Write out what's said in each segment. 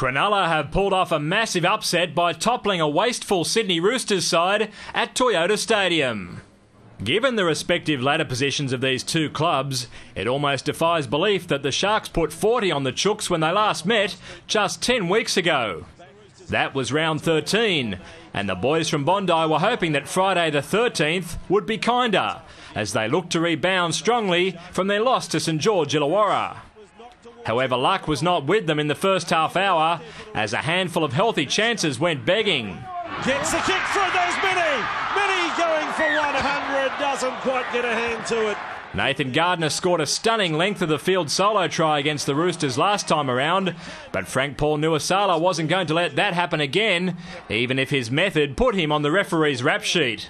Cronulla have pulled off a massive upset by toppling a wasteful Sydney Roosters side at Toyota Stadium. Given the respective ladder positions of these two clubs, it almost defies belief that the Sharks put 40 on the Chooks when they last met just 10 weeks ago. That was round 13, and the boys from Bondi were hoping that Friday the 13th would be kinder, as they looked to rebound strongly from their loss to St George Illawarra. However, luck was not with them in the first half hour, as a handful of healthy chances went begging. Gets the kick through, there's Minnie! Minnie going for 100, doesn't quite get a hand to it. Nathan Gardner scored a stunning length of the field solo try against the Roosters last time around, but Frank Paul Nu'uausala wasn't going to let that happen again, even if his method put him on the referee's rap sheet.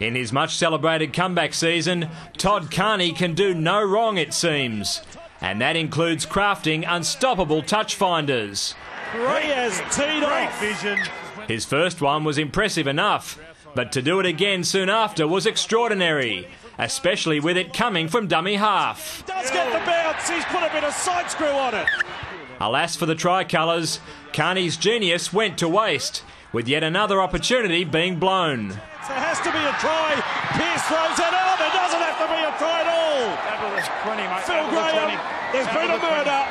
In his much celebrated comeback season, Todd Carney can do no wrong, it seems. And that includes crafting unstoppable touch finders. He has teed off. Vision. His first one was impressive enough, but to do it again soon after was extraordinary, especially with it coming from dummy half. Does get the bounce, he's put a bit of side screw on it. Alas for the tricolours, Carney's genius went to waste, with yet another opportunity being blown. There has to be a try. Pearce throws it out. There doesn't have to be a try at all. Phil Graham, there's been a murder.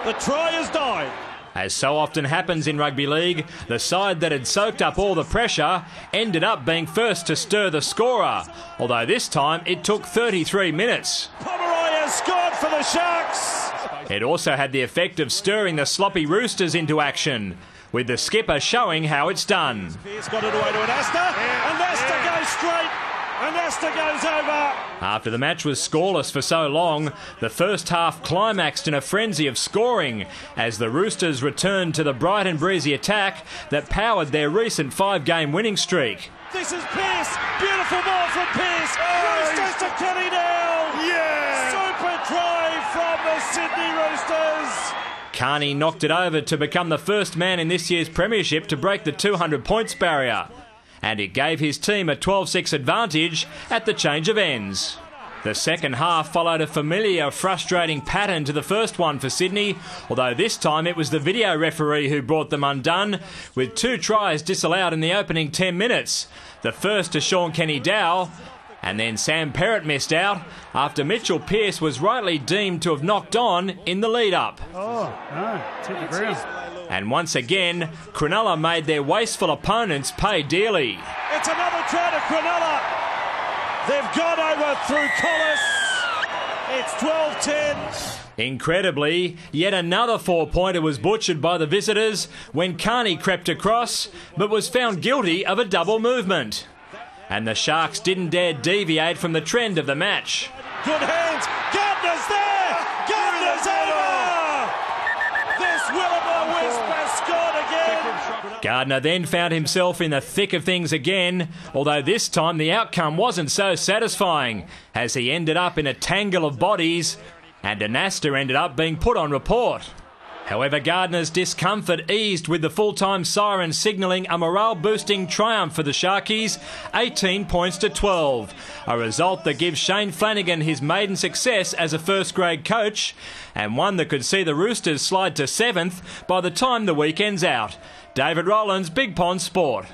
The try has died. As so often happens in rugby league, the side that had soaked up all the pressure ended up being first to stir the scorer, although this time it took 33 minutes. Pomeroy has scored for the Sharks. It also had the effect of stirring the sloppy Roosters into action, with the skipper showing how it's done. He's got it away to Anasta, and Anasta goes straight, and Anasta goes over. After the match was scoreless for so long, the first half climaxed in a frenzy of scoring as the Roosters returned to the bright and breezy attack that powered their recent 5-game winning streak. This is Pearce, beautiful ball from Pearce, Roosters to Kenny now. Yeah! Super try from the Sydney Roosters. Carney knocked it over to become the first man in this year's premiership to break the 200 points barrier, and it gave his team a 12-6 advantage at the change of ends. The second half followed a familiar, frustrating pattern to the first one for Sydney, although this time it was the video referee who brought them undone, with 2 tries disallowed in the opening 10 minutes. The first to Sean Kenny-Dowell, and then Sam Perrott missed out after Mitchell Pearce was rightly deemed to have knocked on in the lead-up. Oh, no, took the ground. And once again, Cronulla made their wasteful opponents pay dearly. It's another try to Cronulla. They've gone over through Collis. It's 12-10. Incredibly, yet another 4-pointer was butchered by the visitors when Carney crept across, but was found guilty of a double movement. And the Sharks didn't dare deviate from the trend of the match. Good hands. Gardner's there. Gardner's over. This Will-o'-the-Wisp has scored again. Gardner then found himself in the thick of things again, although this time the outcome wasn't so satisfying, as he ended up in a tangle of bodies, and Anasta ended up being put on report. However, Gardner's discomfort eased with the full-time siren signalling a morale-boosting triumph for the Sharkies, 18 points to 12, a result that gives Shane Flanagan his maiden success as a first-grade coach, and one that could see the Roosters slide to 7th by the time the weekend's out. David Rowlands, Big Pond Sport.